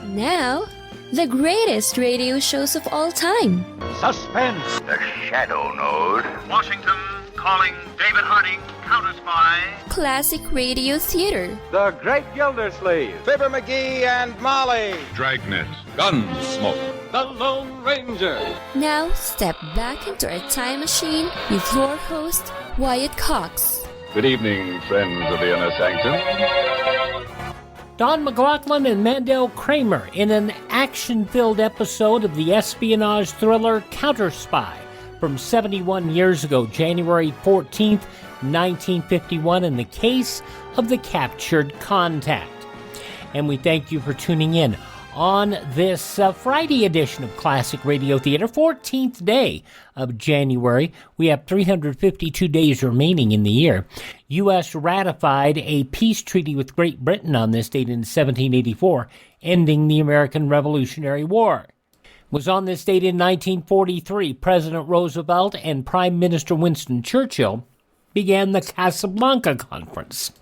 Now, the greatest radio shows of all time. Suspense. The Shadow Node. Washington calling David Harding, Counterspy. Classic radio theater. The Great Gildersleeve. Fibber McGee and Molly. Dragnet. Gunsmoke. The Lone Ranger. Now, step back into a time machine with your host, Wyatt Cox. Good evening, friends of the Inner Sanctum. Don-McLaughlin and mandel-Kramer in an action-filled episode of the espionage thriller Counterspy from 71 years ago, January 14th, 1951, in the case of the captured contact. And we thank you for tuning in on this Friday edition of Classic Radio Theater, 14th day of January. We have 352 days remaining in the year. U.S. ratified a peace treaty with Great Britain on this date in 1784, ending the American Revolutionary War. It was on this date in 1943, President Roosevelt and Prime Minister Winston Churchill began the Casablanca Conference.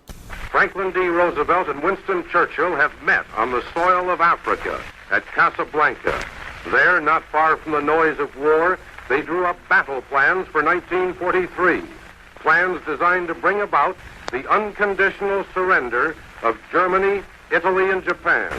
Franklin D. Roosevelt and Winston Churchill have met on the soil of Africa at Casablanca. There, not far from the noise of war, they drew up battle plans for 1943. Plans designed to bring about the unconditional surrender of Germany, Italy, and Japan.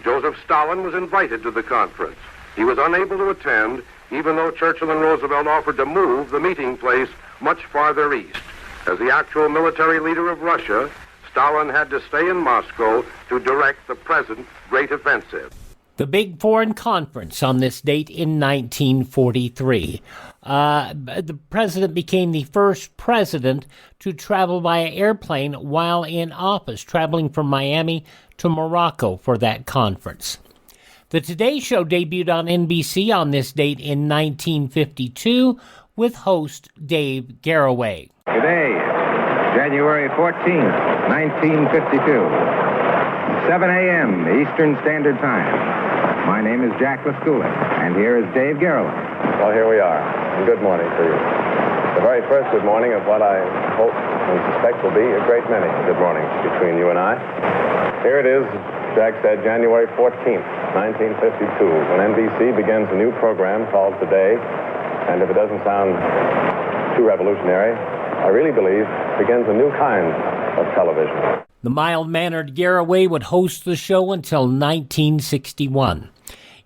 Joseph Stalin was invited to the conference. He was unable to attend, even though Churchill and Roosevelt offered to move the meeting place much farther east. As the actual military leader of Russia, Stalin had to stay in Moscow to direct the present great offensive. The big foreign conference on this date in 1943. The president became the first president to travel via airplane while in office, traveling from Miami to Morocco for that conference. The Today Show debuted on NBC on this date in 1952 with host Dave Garroway. Today, January 14th, 1952, 7 a.m. Eastern Standard Time. My name is Jack Lascula, and here is Dave Garroway. Well, here we are, and good morning to you. The very first good morning of what I hope and suspect will be a great many good mornings between you and I. Here it is, Jack said, January 14th, 1952, when NBC begins a new program called Today, and if it doesn't sound too revolutionary, I really believe begins a new kind of television. The mild-mannered Garroway would host the show until 1961.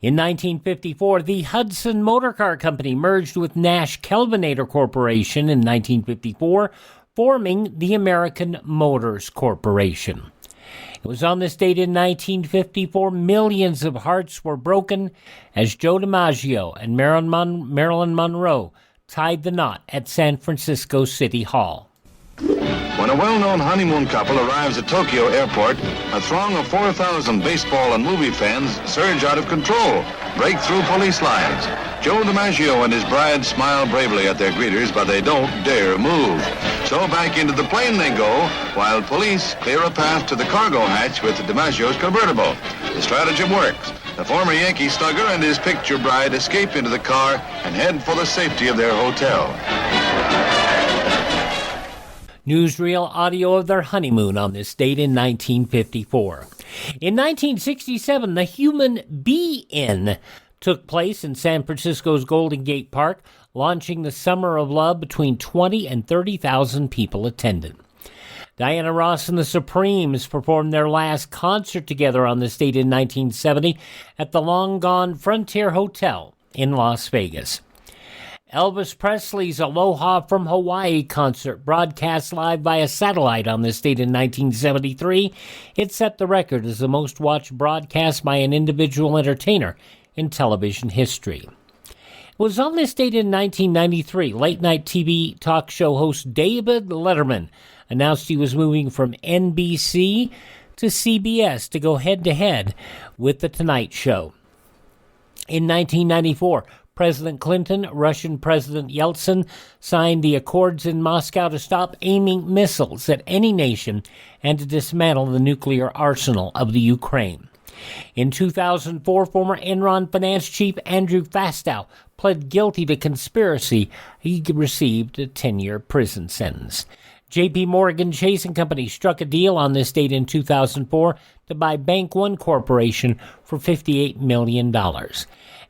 In 1954, the Hudson Motor Car Company merged with Nash Kelvinator Corporation in 1954, forming the American Motors Corporation. It was on this date in 1954 millions of hearts were broken as Joe DiMaggio and Marilyn Monroe tied the knot at San Francisco City Hall. When a well-known honeymoon couple arrives at Tokyo Airport, a throng of 4,000 baseball and movie fans surge out of control, break through police lines. Joe DiMaggio and his bride smile bravely at their greeters, but they don't dare move. So back into the plane they go, while police clear a path to the cargo hatch with DiMaggio's convertible. The stratagem works. The former Yankee slugger and his picture bride escape into the car and head for the safety of their hotel. Newsreel audio of their honeymoon on this date in 1954. In 1967, the Human Bee-In took place in San Francisco's Golden Gate Park, launching the Summer of Love. Between 20 and 30,000 people attended. Diana Ross and the Supremes performed their last concert together on this date in 1970 at the long-gone Frontier Hotel in Las Vegas. Elvis Presley's Aloha from Hawaii concert, broadcast live via satellite on this date in 1973, it set the record as the most watched broadcast by an individual entertainer in television history. It was on this date in 1993, late-night TV talk show host David Letterman announced he was moving from NBC to CBS to go head-to-head with The Tonight Show. In 1994, President Clinton, Russian President Yeltsin signed the accords in Moscow to stop aiming missiles at any nation and to dismantle the nuclear arsenal of the Ukraine. In 2004, former Enron finance chief Andrew Fastow pled guilty to conspiracy. He received a 10-year prison sentence. J.P. Morgan Chase & Company struck a deal on this date in 2004 to buy Bank One Corporation for $58 million.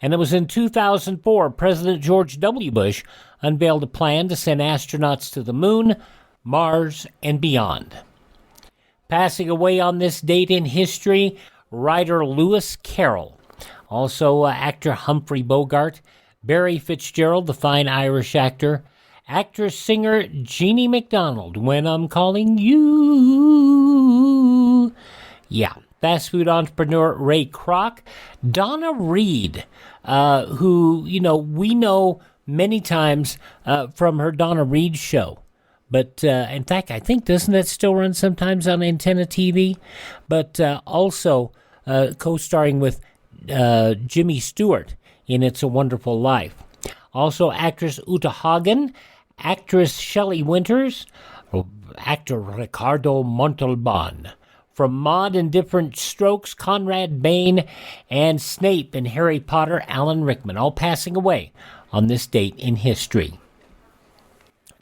And it was in 2004 President George W. Bush unveiled a plan to send astronauts to the moon, Mars, and beyond. Passing away on this date in history, writer Lewis Carroll. Also, actor Humphrey Bogart, Barry Fitzgerald, the fine Irish actor, actress-singer Jeannie MacDonald, When I'm Calling You. Yeah, fast food entrepreneur Ray Kroc, Donna Reed, who, we know many times from her Donna Reed show. But, in fact, I think, doesn't that still run sometimes on Antenna TV? But also co-starring with Jimmy Stewart in It's a Wonderful Life. Also, actress Uta Hagen, actress Shelley Winters, actor Ricardo Montalban. From Maude in Different Strokes, Conrad Bain, and Snape in Harry Potter, Alan Rickman, all passing away on this date in history.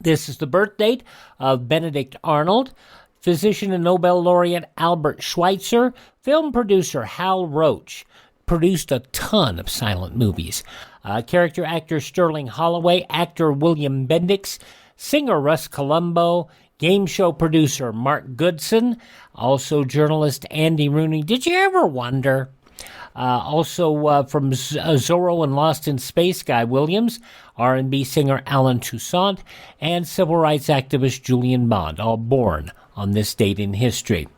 This is the birth date of Benedict Arnold, physician and Nobel laureate Albert Schweitzer, film producer Hal Roach, produced a ton of silent movies. Character actor Sterling Holloway, actor William Bendix, singer Russ Colombo, game show producer Mark Goodson, also journalist Andy Rooney. Did you ever wonder? Also from Zorro and Lost in Space, Guy Williams, R&B singer Alan Toussaint, and civil rights activist Julian Bond, all born on this date in history.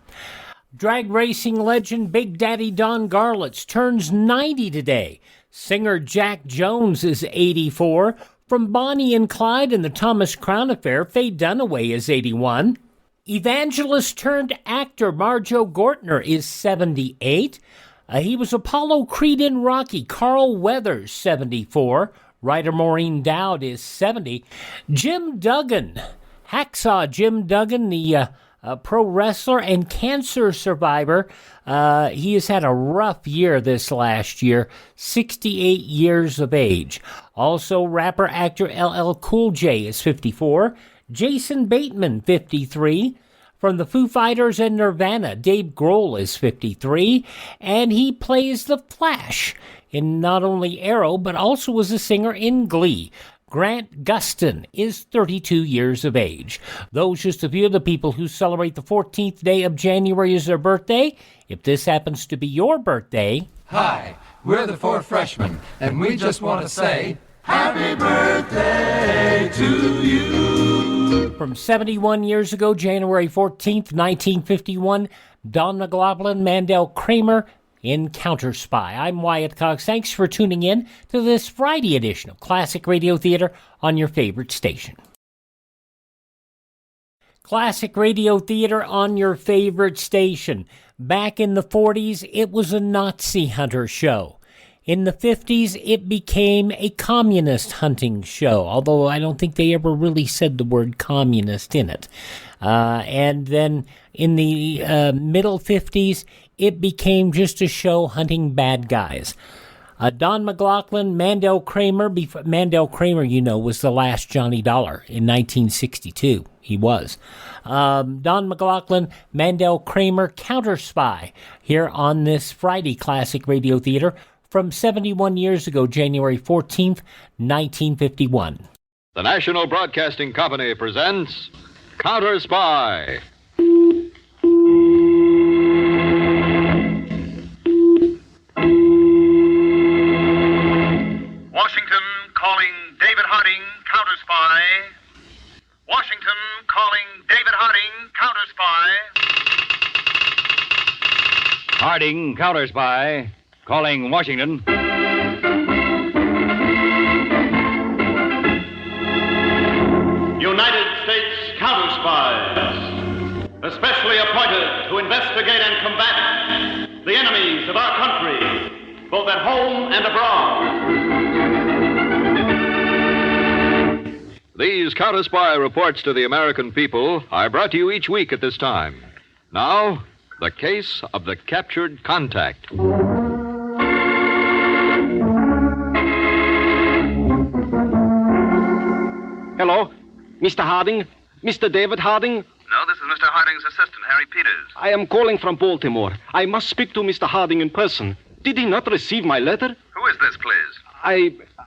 Drag racing legend Big Daddy Don Garlits turns 90 today. Singer Jack Jones is 84. From Bonnie and Clyde and the Thomas Crown Affair, Faye Dunaway is 81. Evangelist turned actor Marjo Gortner is 78. He was Apollo Creed in Rocky. Carl Weathers, 74. Writer Maureen Dowd is 70. Jim Duggan, Hacksaw Jim Duggan, the pro wrestler and cancer survivor. He has had a rough year this last year, 68 years of age. Also, rapper actor LL Cool J is 54. Jason Bateman, 53. From the Foo Fighters and Nirvana, Dave Grohl is 53. And he plays the Flash in not only Arrow, but also was a singer in Glee. Grant Gustin is 32 years of age. Those just a few of the people who celebrate the 14th day of January as their birthday. If this happens to be your birthday... Hi, we're the Four Freshmen, and we just want to say, Happy birthday to you! From 71 years ago, January 14th, 1951, Don McLaughlin, Mandel-Kramer, in Counterspy. I'm Wyatt Cox. Thanks for tuning in to this Friday edition of Classic Radio Theater on your favorite station. Classic Radio Theater on your favorite station. Back in the 40s, it was a Nazi hunter show. In the 50s, it became a communist hunting show, although I don't think they ever really said the word communist in it. And then in the middle 50s, it became just a show hunting bad guys. Don McLaughlin, Mandel-Kramer, Mandel-Kramer, was the last Johnny Dollar in 1962. He was. Don McLaughlin, Mandel-Kramer, Counterspy, here on this Friday Classic Radio Theater from 71 years ago, January 14th, 1951. The National Broadcasting Company presents Counterspy. Washington calling David Harding, Counterspy. Washington calling David Harding, Counterspy. Harding, Counterspy, calling Washington. United States Counterspies, especially appointed to investigate and combat the enemies of our country, both at home and abroad. These Counterspy reports to the American people are brought to you each week at this time. Now, the case of the captured contact. Hello, Mr. Harding. Mr. David Harding? No, this is Mr. Harding's assistant, Harry Peters. I am calling from Baltimore. I must speak to Mr. Harding in person. Did he not receive my letter? Who is this, please?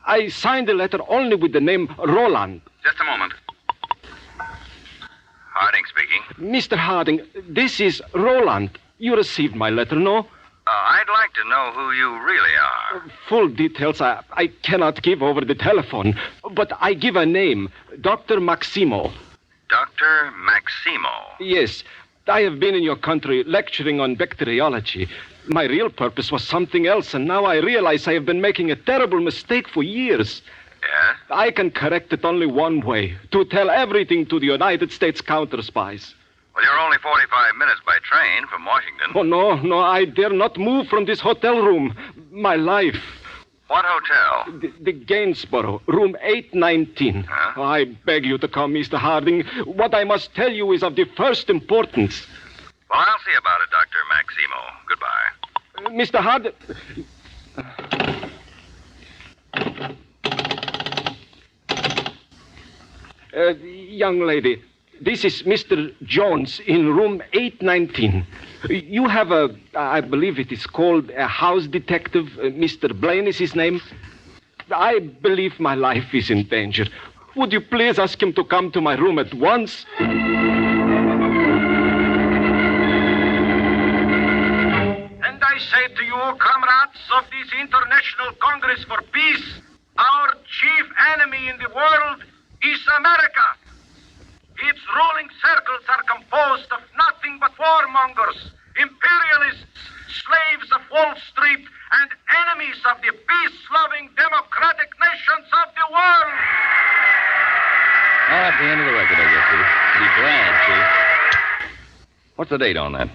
I signed the letter only with the name Roland. Just a moment. Harding speaking. Mr. Harding, this is Roland. You received my letter, no? I'd like to know who you really are. Full details I cannot give over the telephone, but I give a name, Dr. Maximo. Dr. Maximo? Yes. I have been in your country lecturing on bacteriology. My real purpose was something else, and now I realize I have been making a terrible mistake for years. Yeah? I can correct it only one way, to tell everything to the United States counterspies. Well, you're only 45 minutes by train from Washington. Oh, no, I dare not move from this hotel room. My life. What hotel? The Gainsborough, room 819. Huh? I beg you to come, Mr. Harding. What I must tell you is of the first importance. Well, I'll see about it, Dr. Maximo. Goodbye. Mr. Harding... young lady, this is Mr. Jones in room 819. You have I believe it is called a house detective. Mr. Blaine is his name. I believe my life is in danger. Would you please ask him to come to my room at once? And I say to you, comrades of this International Congress for Peace, our chief enemy in the world is America. Its ruling circles are composed of nothing but warmongers, imperialists, slaves of Wall Street, and enemies of the peace-loving democratic nations of the world. Oh, that's the end of the record, I guess, Chief. Be glad, Chief. What's the date on that?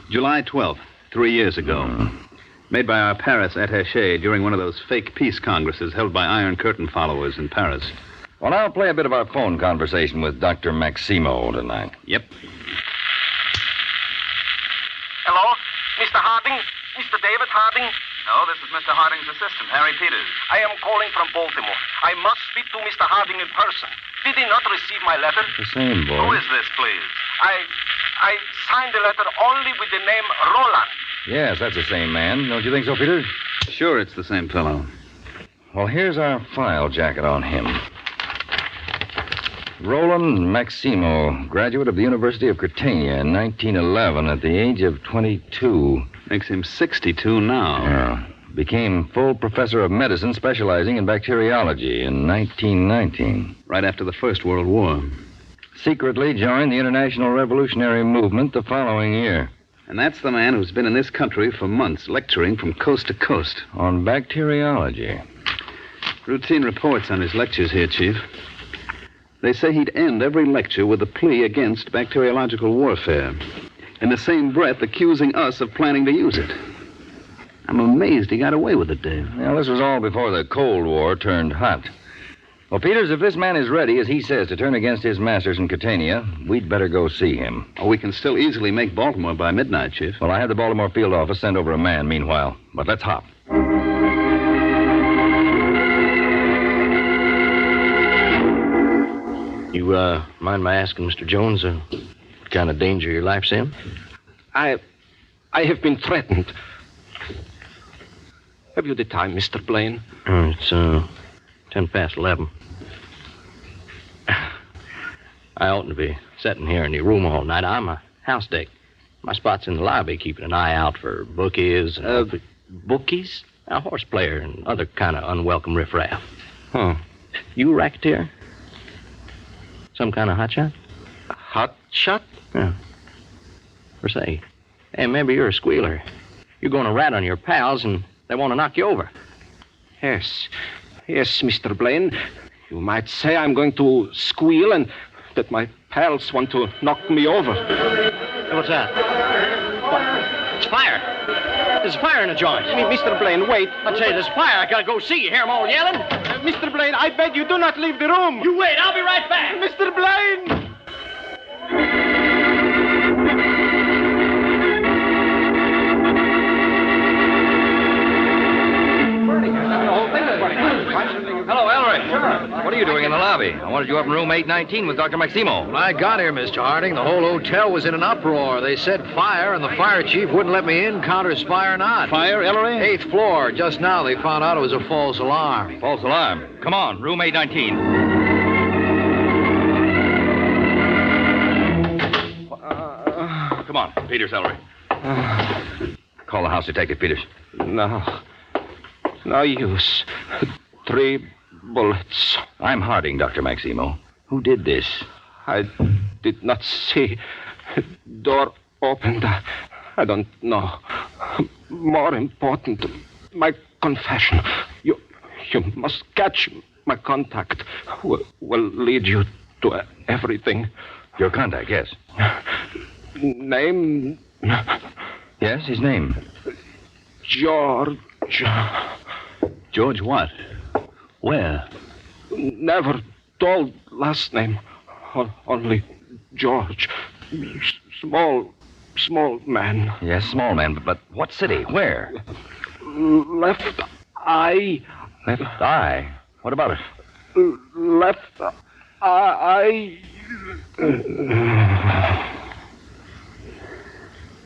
July 12th, 3 years ago. Made by our Paris attaché during one of those fake peace congresses held by Iron Curtain followers in Paris. Well, I'll play a bit of our phone conversation with Dr. Maximo tonight. Yep. Hello? Mr. Harding? Mr. David Harding? No, this is Mr. Harding's assistant, Harry Peters. I am calling from Baltimore. I must speak to Mr. Harding in person. Did he not receive my letter? The same, boy. Who is this, please? I signed the letter only with the name Roland. Yes, that's the same man. Don't you think so, Peter? Sure, it's the same fellow. Well, here's our file jacket on him. Roland Maximo, graduate of the University of Catania in 1911 at the age of 22. Makes him 62 now. Yeah. Became full professor of medicine specializing in bacteriology in 1919. Right after the First World War. Secretly joined the International Revolutionary Movement the following year. And that's the man who's been in this country for months, lecturing from coast to coast. On bacteriology. Routine reports on his lectures here, Chief. They say he'd end every lecture with a plea against bacteriological warfare. In the same breath, accusing us of planning to use it. I'm amazed he got away with it, Dave. Well, this was all before the Cold War turned hot. Well, Peters, if this man is ready, as he says, to turn against his masters in Catania, we'd better go see him. Oh, we can still easily make Baltimore by midnight, Chief. Well, I had the Baltimore field office send over a man meanwhile. But let's hop. You, mind my asking, Mr. Jones, what kind of danger your life's in? I have been threatened. Have you the time, Mr. Blaine? It's, 10 past 11. I oughtn't to be sitting here in your room all night. I'm a house dick. My spot's in the lobby, keeping an eye out for bookies. Bookies? A horse player and other kind of unwelcome riffraff. Huh. You a racketeer? Some kind of hotshot? Hotshot? Yeah. Or say, hey, maybe you're a squealer. You're going to rat on your pals and they want to knock you over. Yes, Mr. Blaine. You might say I'm going to squeal and that my pals want to knock me over. Hey, what's that? What? It's fire. There's fire in the joint. Mr. Blaine, wait. I tell you, there's fire. I gotta go see. You hear them all yelling? Mr. Blaine, I beg you, do not leave the room. You wait. I'll be right back. Mr. Blaine! Hello, Ellery. What are you doing in the lobby? I wanted you up in room 819 with Dr. Maximo. When I got here, Mr. Harding, the whole hotel was in an uproar. They said fire, and the fire chief wouldn't let me in, Counterspy or not. Fire, Ellery? 8th floor. Just now they found out it was a false alarm. False alarm. Come on, room 819. Come on, Peters, Ellery. Call the house detective, Peters. No use. 3 bullets. I'm Harding, Dr. Maximo. Who did this? I did not see. Door opened. I don't know. More important, my confession. You must catch my contact. Will lead you to everything. Your contact, yes. Name? Yes, his name. George. George what? Where? Never told last name. Only George. Small man. Yes, small man, but what city? Where? Left eye. Left eye? What about it? Left eye.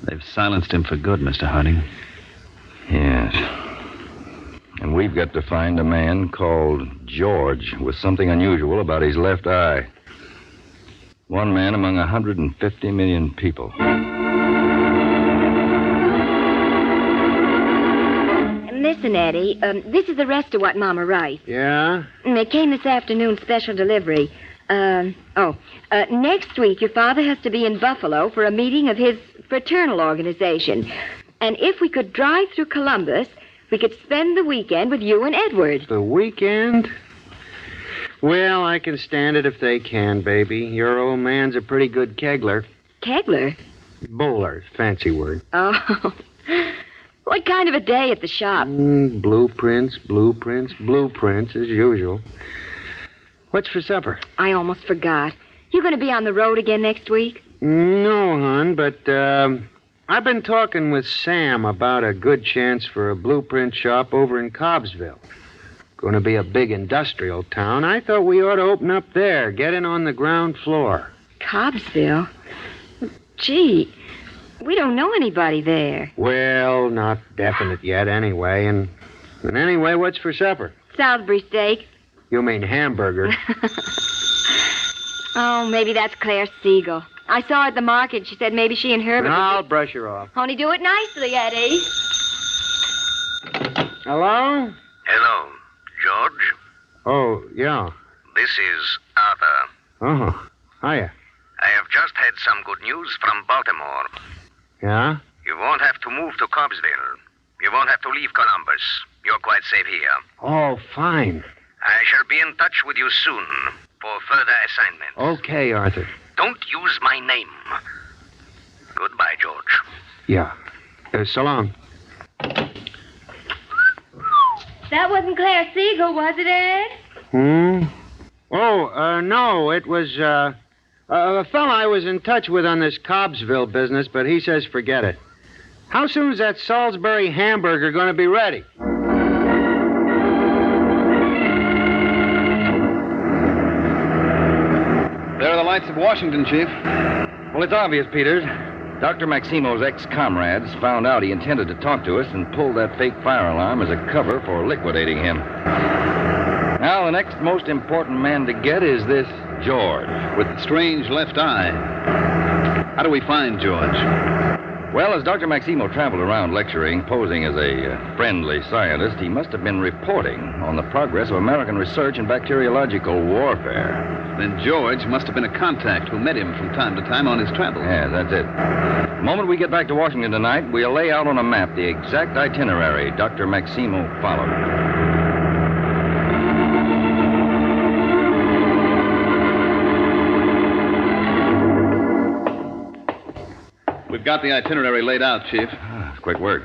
They've silenced him for good, Mr. Harding. Yes. And we've got to find a man called George with something unusual about his left eye. One man among 150 million people. Listen, Eddie, this is the rest of what Mama writes. Yeah? It came this afternoon, special delivery. Next week, your father has to be in Buffalo for a meeting of his fraternal organization. And if we could drive through Columbus, we could spend the weekend with you and Edward. The weekend? Well, I can stand it if they can, baby. Your old man's a pretty good kegler. Kegler? Bowler, fancy word. Oh. What kind of a day at the shop? Blueprints, as usual. What's for supper? I almost forgot. You going to be on the road again next week? No, hon, but I've been talking with Sam about a good chance for a blueprint shop over in Cobbsville. Going to be a big industrial town. I thought we ought to open up there, get in on the ground floor. Cobbsville? Gee, we don't know anybody there. Well, not definite yet, anyway. And anyway, what's for supper? Salisbury steak. You mean hamburger. Oh, maybe that's Claire Siegel. I saw her at the market. She said maybe she and Herbert... I'll brush her off. Only do it nicely, Eddie. Hello? Hello, George. Oh, yeah. This is Arthur. Oh, hiya. I have just had some good news from Baltimore. Yeah? You won't have to move to Cobbsville. You won't have to leave Columbus. You're quite safe here. Oh, fine. I shall be in touch with you soon for further assignments. Okay, Arthur. Don't use my name. Goodbye, George. Yeah. So long. That wasn't Claire Siegel, was it, Ed? Oh, no, it was, a fella I was in touch with on this Cobbsville business, but he says forget it. How soon is that Salisbury hamburger going to be ready? There are the lights of Washington, Chief. Well, it's obvious, Peters. Dr. Maximo's ex-comrades found out he intended to talk to us and pulled that fake fire alarm as a cover for liquidating him. Now, the next most important man to get is this George. With the strange left eye. How do we find George? Well, as Dr. Maximo traveled around lecturing, posing as a friendly scientist, he must have been reporting on the progress of American research in bacteriological warfare. Then George must have been a contact who met him from time to time on his travels. Yeah, that's it. The moment we get back to Washington tonight, we'll lay out on a map the exact itinerary Dr. Maximo followed. We've got the itinerary laid out, Chief. Quick work.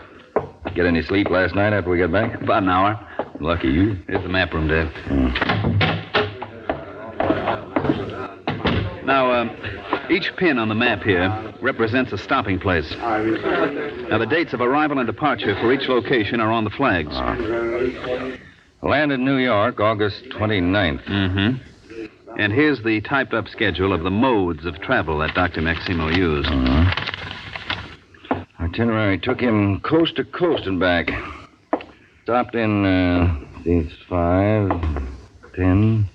Get any sleep last night after we got back? About an hour. Lucky you. Here's the map room, Dave. Now, each pin on the map here represents a stopping place. Now, the dates of arrival and departure for each location are on the flags. Landed New York, August 29th. Mm-hmm. And here's the typed-up schedule of the modes of travel that Dr. Maximo used. Itinerary took him coast to coast and back. Stopped in, these 5, 10,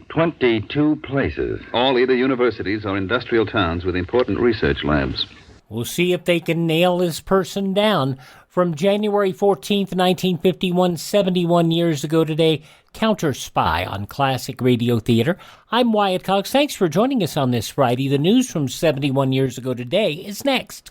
22 places. All either universities or industrial towns with important research labs. We'll see if they can nail this person down. From January 14th, 1951, 71 years ago today, Counterspy on Classic Radio Theater. I'm Wyatt Cox. Thanks for joining us on this Friday. The news from 71 years ago today is next.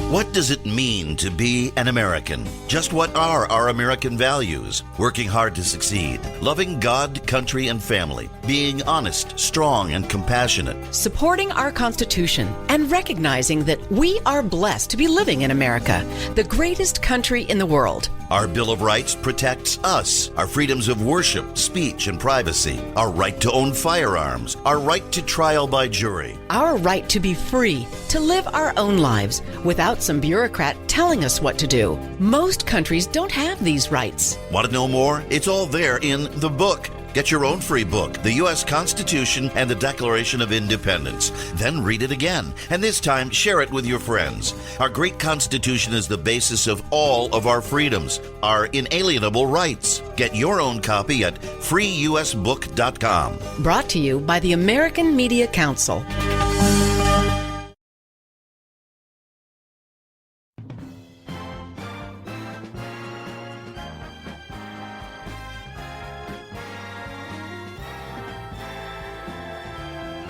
What does it mean to be an American? Just what are our American values? Working hard to succeed, loving God, country, and family, being honest, strong, and compassionate. Supporting our Constitution and recognizing that we are blessed to be living in America, the greatest country in the world. Our Bill of Rights protects us, our freedoms of worship, speech, and privacy, our right to own firearms, our right to trial by jury, our right to be free, to live our own lives without some bureaucrat telling us what to do. Most countries don't have these rights. Want to know more? It's all there in the book. Get your own free book, The U.S. Constitution and the Declaration of Independence. Then read it again, and this time share it with your friends. Our great Constitution is the basis of all of our freedoms, our inalienable rights. Get your own copy at freeusbook.com. Brought to you by the American Media Council.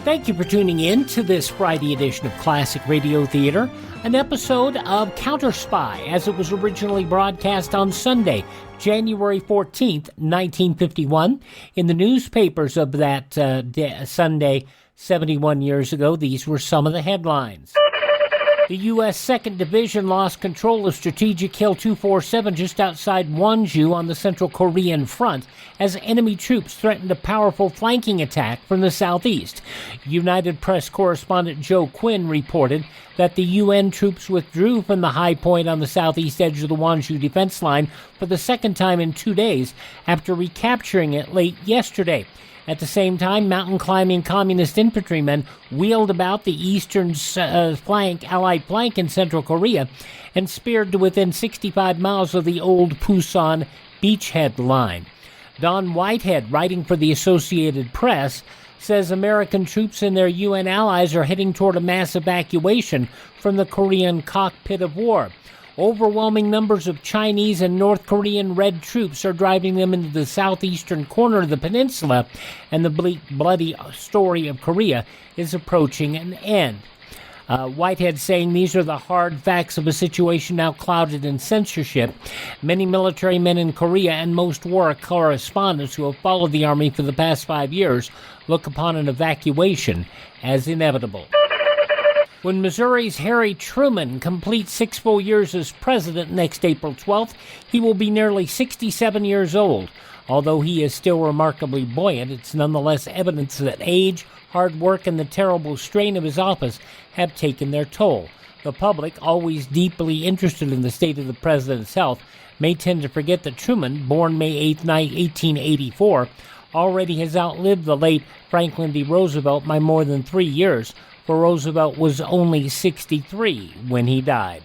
Thank you for tuning in to this Friday edition of Classic Radio Theater, an episode of Counterspy as it was originally broadcast on Sunday, January 14th, 1951. In the newspapers of that Sunday, 71 years ago, these were some of the headlines. The U.S. 2nd Division lost control of Strategic Hill 247 just outside Wonju on the Central Korean front as enemy troops threatened a powerful flanking attack from the southeast. United Press correspondent Joe Quinn reported that the UN troops withdrew from the high point on the southeast edge of the Wonju defense line for the second time in 2 days after recapturing it late yesterday. At the same time, mountain-climbing communist infantrymen wheeled about the eastern Allied flank in Central Korea and speared to within 65 miles of the old Pusan beachhead line. Don Whitehead, writing for the Associated Press, says American troops and their UN allies are heading toward a mass evacuation from the Korean cockpit of war. Overwhelming numbers of Chinese and North Korean Red troops are driving them into the southeastern corner of the peninsula, and the bleak, bloody story of Korea is approaching an end. Whitehead saying these are the hard facts of a situation now clouded in censorship. Many military men in Korea and most war correspondents who have followed the Army for the past 5 years look upon an evacuation as inevitable. When Missouri's Harry Truman completes 6 full years as president next April 12th, he will be nearly 67 years old. Although he is still remarkably buoyant, it's nonetheless evidence that age, hard work, and the terrible strain of his office have taken their toll. The public, always deeply interested in the state of the president's health, may tend to forget that Truman, born May 8, 1884, already has outlived the late Franklin D. Roosevelt by more than 3 years, for Roosevelt was only 63 when he died.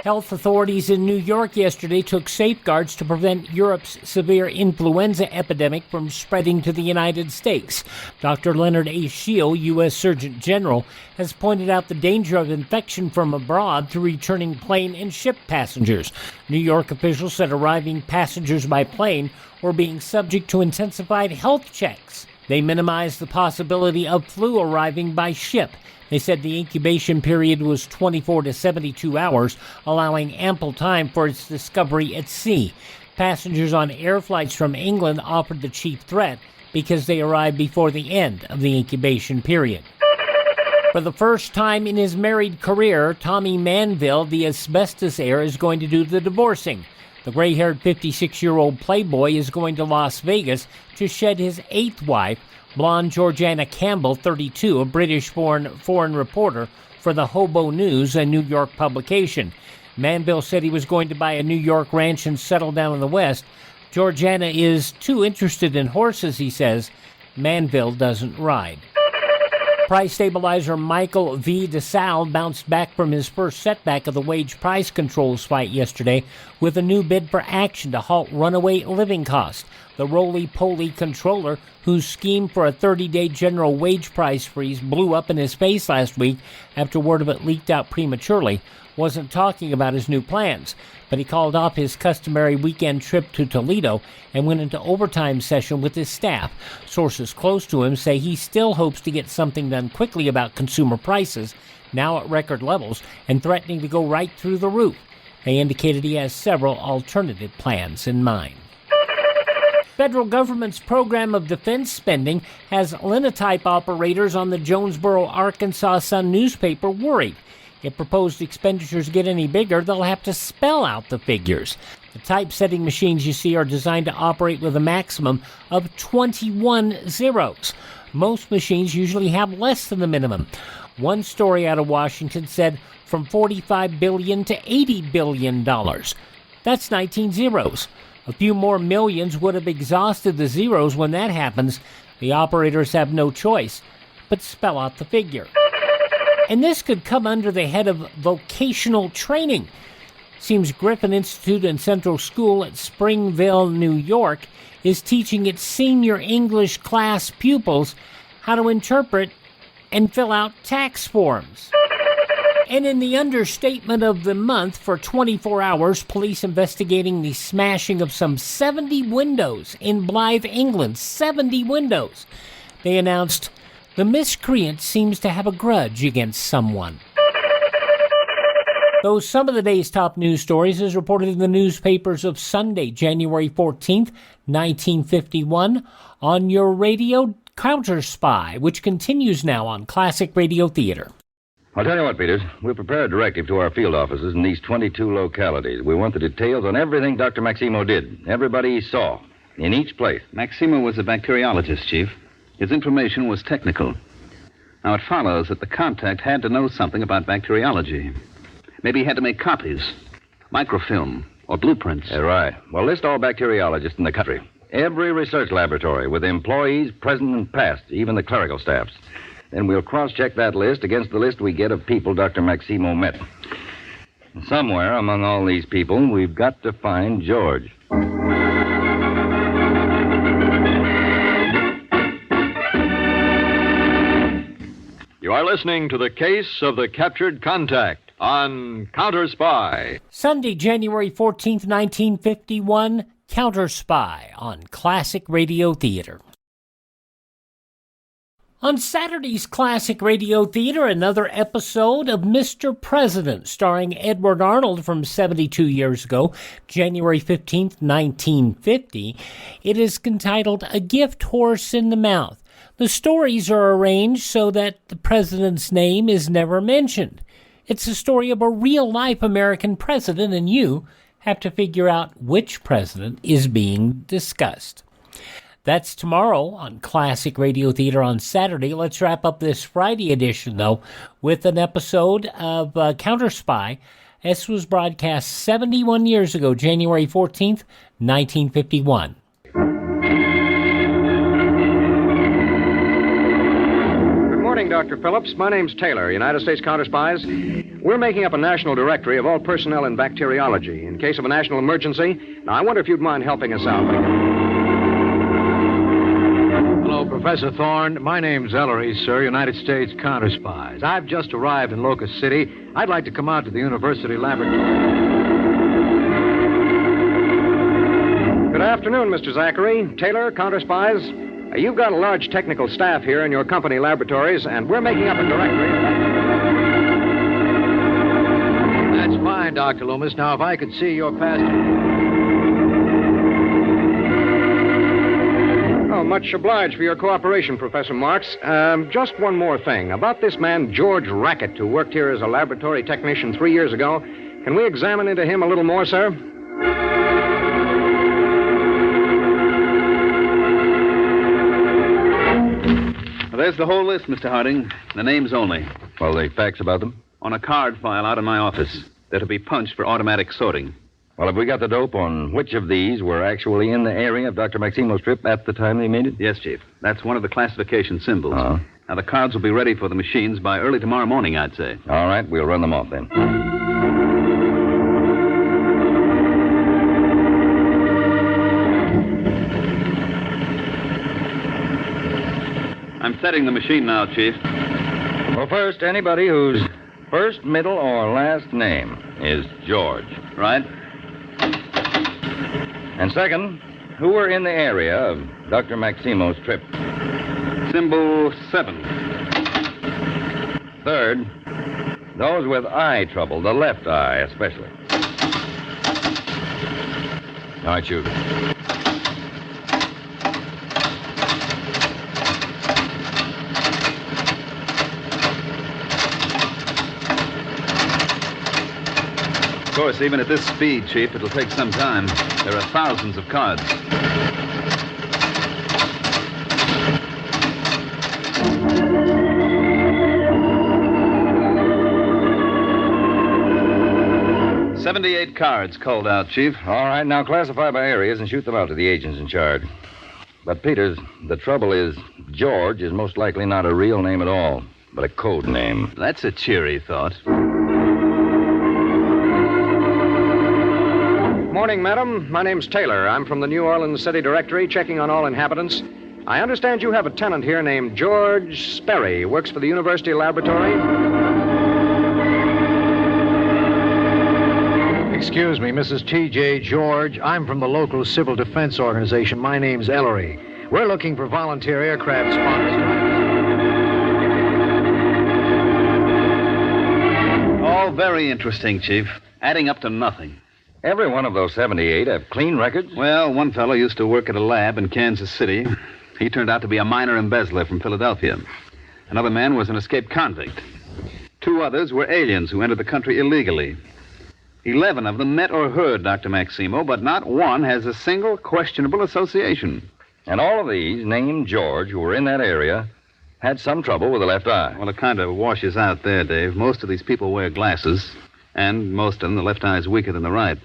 Health authorities in New York yesterday took safeguards to prevent Europe's severe influenza epidemic from spreading to the United States. Dr. Leonard A. Scheel, U.S. Surgeon General, has pointed out the danger of infection from abroad to returning plane and ship passengers. New York officials said arriving passengers by plane were being subject to intensified health checks. They minimized the possibility of flu arriving by ship. They said the incubation period was 24 to 72 hours, allowing ample time for its discovery at sea. Passengers on air flights from England offered the chief threat because they arrived before the end of the incubation period. For the first time in his married career, Tommy Manville, the asbestos heir, is going to do the divorcing. The gray-haired 56-year-old playboy is going to Las Vegas to shed his 8th wife, blonde Georgiana Campbell, 32, a British-born foreign reporter for the Hobo News, a New York publication. Manville said he was going to buy a New York ranch and settle down in the West. Georgiana is too interested in horses, he says. Manville doesn't ride. Price stabilizer Michael V. DeSalle bounced back from his first setback of the wage price controls fight yesterday with a new bid for action to halt runaway living costs. The roly-poly controller, whose scheme for a 30-day general wage price freeze blew up in his face last week after word of it leaked out prematurely, wasn't talking about his new plans, but he called off his customary weekend trip to Toledo and went into overtime session with his staff. Sources close to him say he still hopes to get something done quickly about consumer prices, now at record levels, and threatening to go right through the roof. They indicated he has several alternative plans in mind. Federal government's program of defense spending has linotype operators on the Jonesboro, Arkansas Sun newspaper worried. If proposed expenditures get any bigger, they'll have to spell out the figures. The typesetting machines you see are designed to operate with a maximum of 21 zeros. Most machines usually have less than the minimum. One story out of Washington said from $45 billion to $80 billion. That's 19 zeros. A few more millions would have exhausted the zeros when that happens. The operators have no choice but spell out the figure. And this could come under the head of vocational training. Seems Griffin Institute and Central School at Springville, New York, is teaching its senior English class pupils how to interpret and fill out tax forms. And in the understatement of the month, for 24 hours, police investigating the smashing of some 70 windows in Blythe, England. 70 windows. They announced the miscreant seems to have a grudge against someone. Those some of the day's top news stories is reported in the newspapers of Sunday, January 14th, 1951, on your radio Counterspy, which continues now on Classic Radio Theater. I'll tell you what, Peters. We'll prepare a directive to our field offices in these 22 localities. We want the details on everything Dr. Maximo did, everybody he saw, in each place. Maximo was a bacteriologist, Chief. His information was technical. Now, it follows that the contact had to know something about bacteriology. Maybe he had to make copies, microfilm, or blueprints. Right. Well, list all bacteriologists in the country. Every research laboratory with employees present and past, even the clerical staffs. Then we'll cross-check that list against the list we get of people Dr. Maximo met. Somewhere among all these people, we've got to find George. You are listening to the case of the captured contact on Counterspy. Sunday, January 14th, 1951, Counterspy on Classic Radio Theater. On Saturday's Classic Radio Theater, another episode of Mr. President, starring Edward Arnold from 72 years ago, January 15th, 1950. It is entitled A Gift Horse in the Mouth. The stories are arranged so that the president's name is never mentioned. It's a story of a real-life American president, and you have to figure out which president is being discussed. That's tomorrow on Classic Radio Theater on Saturday. Let's wrap up this Friday edition, though, with an episode of Counterspy. This was broadcast 71 years ago, January 14th, 1951. Good morning, Dr. Phillips. My name's Taylor, United States Counterspies. We're making up a national directory of all personnel in bacteriology in case of a national emergency. Now, I wonder if you'd mind helping us out. Hello, Professor Thorne. My name's Ellery, sir, United States Counterspies. I've just arrived in Locust City. I'd like to come out to the university laboratory. Good afternoon, Mr. Zachary. Taylor, Counterspies. You've got a large technical staff here in your company laboratories, and we're making up a directory. That's fine, Dr. Loomis. Now, if I could see your past... Oh, much obliged for your cooperation, Professor Marks. Just one more thing. About this man, George Rackett, who worked here as a laboratory technician 3 years ago. Can we examine into him a little more, sir? There's the whole list, Mr. Harding. The names only. Well, the facts about them? On a card file out in my office. They're to be punched for automatic sorting. Well, have we got the dope on which of these were actually in the area of Dr. Maximo's trip at the time they made it? Yes, Chief. That's one of the classification symbols. Uh-huh. Now, the cards will be ready for the machines by early tomorrow morning, I'd say. All right, we'll run them off then. I'm setting the machine now, Chief. Well, first, anybody whose first, middle, or last name is George. Right. And second, who were in the area of Dr. Maximo's trip? Symbol 7. Third, those with eye trouble, the left eye especially. All right, shoot. Of course, even at this speed, Chief, it'll take some time. There are thousands of cards. $78 cards called out, Chief. All right, now classify by areas and shoot them out to the agents in charge. But, Peters, the trouble is, George is most likely not a real name at all, but a code name. That's a cheery thought. Morning, madam. My name's Taylor. I'm from the New Orleans City Directory, checking on all inhabitants. I understand you have a tenant here named George Sperry. Works for the University Laboratory. Excuse me, Mrs. T.J. George. I'm from the local civil defense organization. My name's Ellery. We're looking for volunteer aircraft spotters. All very interesting, Chief. Adding up to nothing. Every one of those 78 have clean records? Well, one fellow used to work at a lab in Kansas City. He turned out to be a minor embezzler from Philadelphia. Another man was an escaped convict. 2 others were aliens who entered the country illegally. 11 of them met or heard Dr. Maximo, but not one has a single questionable association. And all of these, named George, who were in that area, had some trouble with the left eye. Well, it kind of washes out there, Dave. Most of these people wear glasses, and most of them, the left eye is weaker than the right.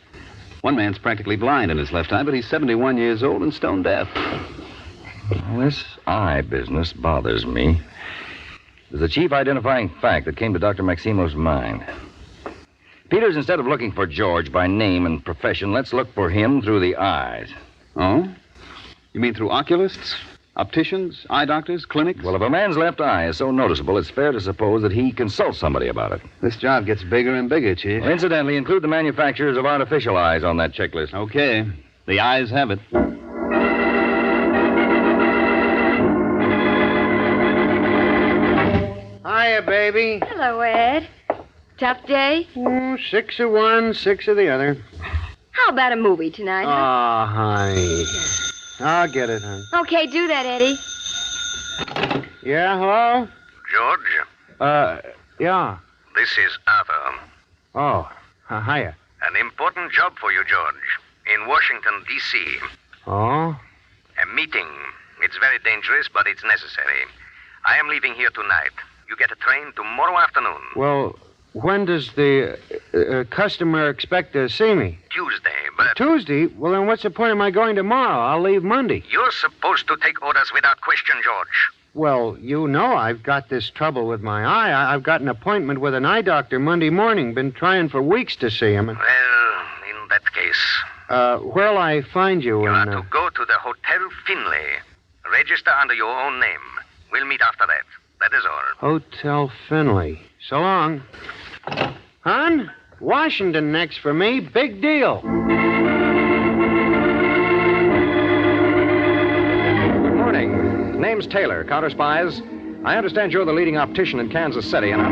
One man's practically blind in his left eye, but he's 71 years old and stone deaf. Well, this eye business bothers me. There's a chief identifying fact that came to Dr. Maximo's mind. Peters, instead of looking for George by name and profession, let's look for him through the eyes. Oh? You mean through oculists, opticians, eye doctors, clinics? Well, if a man's left eye is so noticeable, it's fair to suppose that he consults somebody about it. This job gets bigger and bigger, Chief. Well, incidentally, include the manufacturers of artificial eyes on that checklist. Okay. The eyes have it. Hiya, baby. Hello, Ed. Tough day? 6 of one, 6 of the other. How about a movie tonight, huh? Honey. I'll get it, hon. Okay, do that, Eddie. Yeah, hello? George, Yeah. this is Arthur. Oh, hiya. An important job for you, George. In Washington, D.C. Oh? A meeting. It's very dangerous, but it's necessary. I am leaving here tonight. You get a train tomorrow afternoon. Well, when does the customer expect to see me? Tuesday, but... Tuesday? Well, then what's the point of my going tomorrow? I'll leave Monday. You're supposed to take orders without question, George. Well, you know I've got this trouble with my eye. I've got an appointment with an eye doctor Monday morning. Been trying for weeks to see him. Well, in that case... where'll I find you? You are to go to the Hotel Finlay. Register under your own name. We'll meet after that. That is all. Hotel Finlay. So long. Hon, Washington next for me. Big deal. Good morning. Name's Taylor, Counterspies. I understand you're the leading optician in Kansas City, and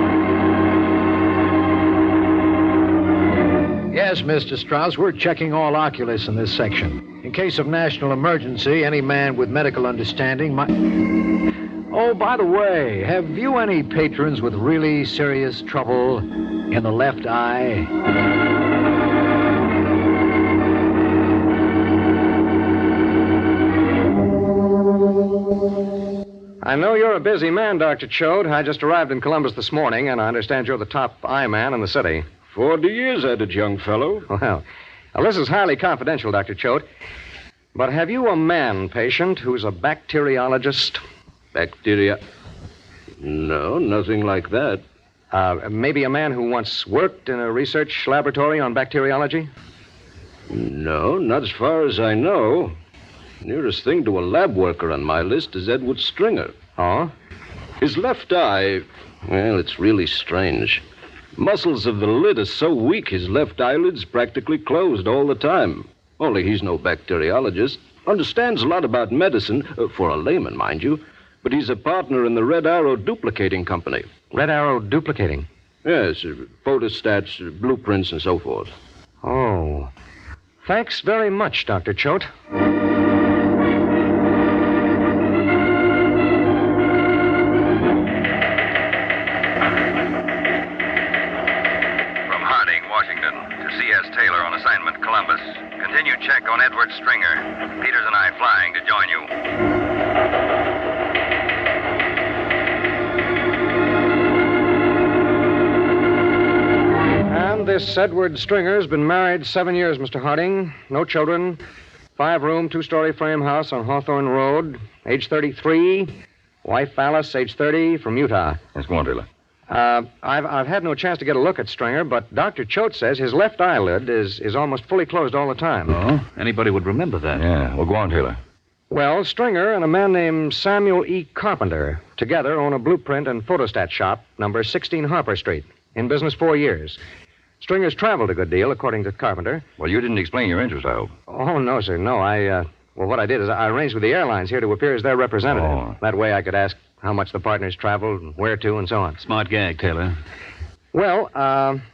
Yes, Mr. Strauss, we're checking all oculists in this section. In case of national emergency, any man with medical understanding might... Oh, by the way, have you any patrons with really serious trouble in the left eye? I know you're a busy man, Dr. Choate. I just arrived in Columbus this morning, and I understand you're the top eye man in the city. 40 years at it, young fellow. Well, this is highly confidential, Dr. Choate. But have you a man patient who's a bacteriologist? No, nothing like that. Maybe a man who once worked in a research laboratory on bacteriology? No, not as far as I know. Nearest thing to a lab worker on my list is Edward Stringer. Oh? His left eye, well, it's really strange. Muscles of the lid are so weak his left eyelid's practically closed all the time. Only he's no bacteriologist. Understands a lot about medicine, for a layman, mind you. But he's a partner in the Red Arrow Duplicating Company. Red Arrow Duplicating? Yes, photostats, blueprints, and so forth. Oh. Thanks very much, Dr. Choate. C.S. Taylor on assignment, Columbus. Continue check on Edward Stringer. Peters and I flying to join you. And this Edward Stringer's been married 7 years, Mr. Harding. No children. 5-room, 2-story frame house on Hawthorne Road. Age 33. Wife Alice, age 30, from Utah. Yes, go on, Taylor. I've had no chance to get a look at Stringer, but Dr. Choate says his left eyelid is almost fully closed all the time. Oh? Anybody would remember that. Yeah, well, go on, Taylor. Well, Stringer and a man named Samuel E. Carpenter together own a blueprint and photostat shop, number 16 Harper Street. In business 4 years. Stringer's traveled a good deal, according to Carpenter. Well, you didn't explain your interest, I hope. Oh, no, sir. No, well, what I did is I arranged with the airlines here to appear as their representative. Oh. That way I could ask how much the partners traveled, and where to, and so on. Smart gag, Taylor. Well,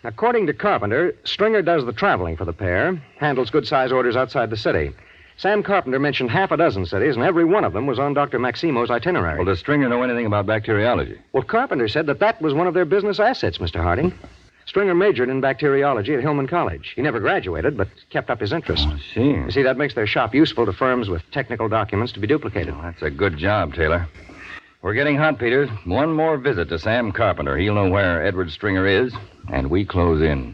according to Carpenter, Stringer does the traveling for the pair, handles good-size orders outside the city. Sam Carpenter mentioned half a dozen cities, and every one of them was on Dr. Maximo's itinerary. Well, does Stringer know anything about bacteriology? Well, Carpenter said that was one of their business assets, Mr. Harding. Stringer majored in bacteriology at Hillman College. He never graduated, but kept up his interest. Oh, I see. You see, that makes their shop useful to firms with technical documents to be duplicated. Well, that's a good job, Taylor. We're getting hot, Peters. One more visit to Sam Carpenter. He'll know where Edward Stringer is, and we close in.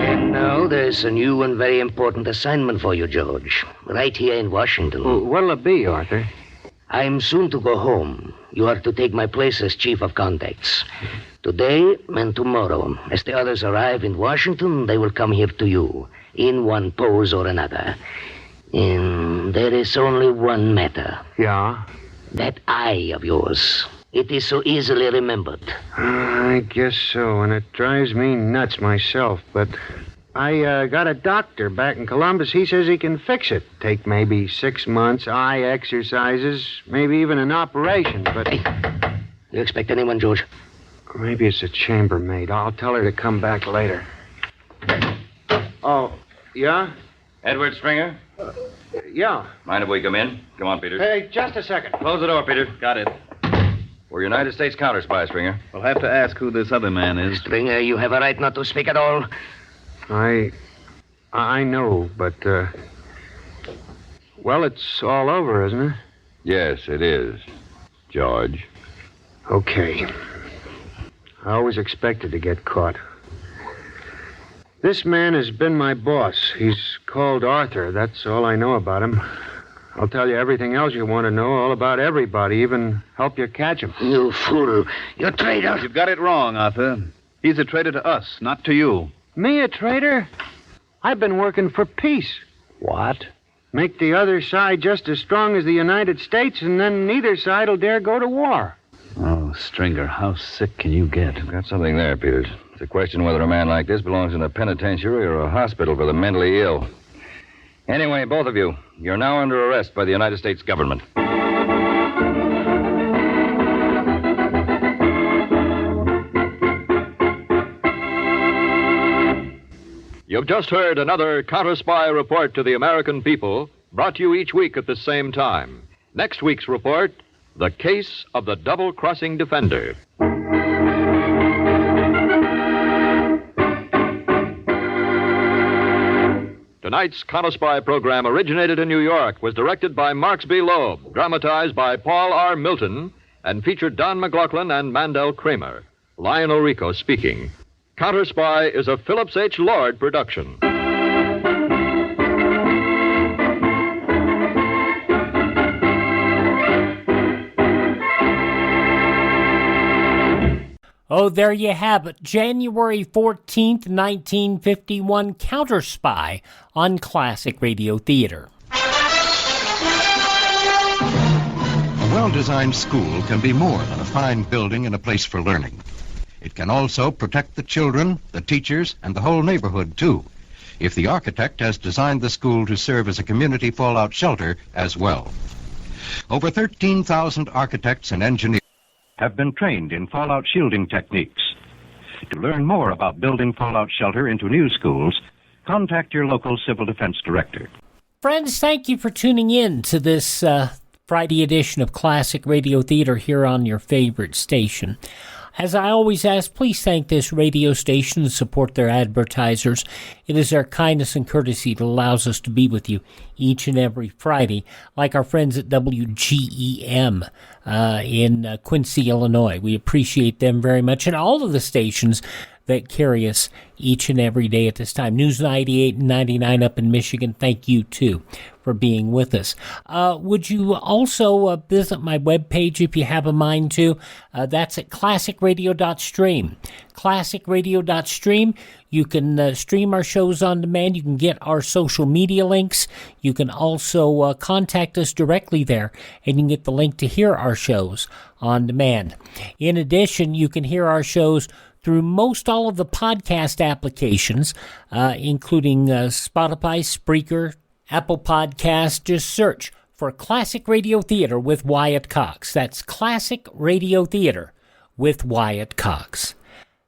And now there's a new and very important assignment for you, George. Right here in Washington. Well, what'll it be, Arthur? I'm soon to go home. You are to take my place as chief of contacts. Today and tomorrow. As the others arrive in Washington, they will come here to you, in one pose or another. And there is only one matter. Yeah? That eye of yours. It is so easily remembered. I guess so, and it drives me nuts myself, but I got a doctor back in Columbus. He says he can fix it. Take maybe 6 months, eye exercises, maybe even an operation, but... Hey, you expect anyone, George? Maybe it's a chambermaid. I'll tell her to come back later. Oh, yeah? Edward Stringer? Yeah. Mind if we come in? Come on, Peters. Hey, just a second. Close the door, Peters. Got it. We're United States Counterspy, Stringer. We'll have to ask who this other man is. Stringer, you have a right not to speak at all. I know, but, well, it's all over, isn't it? Yes, it is, George. Okay. I always expected to get caught. This man has been my boss. He's called Arthur. That's all I know about him. I'll tell you everything else you want to know, all about everybody, even help you catch him. You fool. You traitor. You've got it wrong, Arthur. He's a traitor to us, not to you. Me a traitor? I've been working for peace. What? Make the other side just as strong as the United States, and then neither side will dare go to war. Oh, Stringer, how sick can you get? Got something there, Peters. It's a question whether a man like this belongs in a penitentiary or a hospital for the mentally ill. Anyway, both of you, you're now under arrest by the United States government. You've just heard another Counterspy report to the American people, brought to you each week at the same time. Next week's report, the case of the double-crossing defender. Tonight's Counterspy program originated in New York, was directed by Marks B. Loeb, dramatized by Paul R. Milton, and featured Don McLaughlin and Mandel-Kramer. Lionel Rico speaking. Counterspy is a Phillips H. Lord production. Oh, there you have it. January 14th, 1951, Counterspy on Classic Radio Theater. A well-designed school can be more than a fine building and a place for learning. It can also protect the children, the teachers, and the whole neighborhood, too, if the architect has designed the school to serve as a community fallout shelter as well. Over 13,000 architects and engineers have been trained in fallout shielding techniques. To learn more about building fallout shelter into new schools, contact your local civil defense director. Friends, thank you for tuning in to this Friday edition of Classic Radio Theater here on your favorite station. As I always ask, please thank this radio station and support their advertisers. It is their kindness and courtesy that allows us to be with you each and every Friday, like our friends at WGEM in Quincy, Illinois. We appreciate them very much, and all of the stations that carry us each and every day at this time. News 98 and 99 up in Michigan, thank you, too, for being with us. Would you also visit my webpage if you have a mind to? That's at classicradio.stream. Classicradio.stream. You can stream our shows on demand. You can get our social media links. You can also contact us directly there, and you can get the link to hear our shows on demand. In addition, you can hear our shows through most all of the podcast applications, including Spotify, Spreaker, Apple Podcasts. Just search for Classic Radio Theater with Wyatt Cox. That's Classic Radio Theater with Wyatt Cox.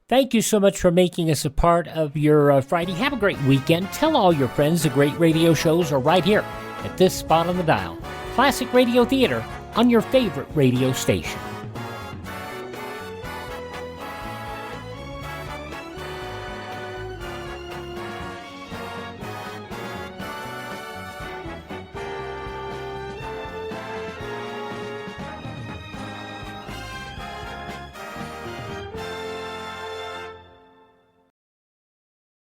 Thank you so much for making us a part of your Friday. Have a great weekend. Tell all your friends the great radio shows are right here at this spot on the dial. Classic Radio Theater on your favorite radio station.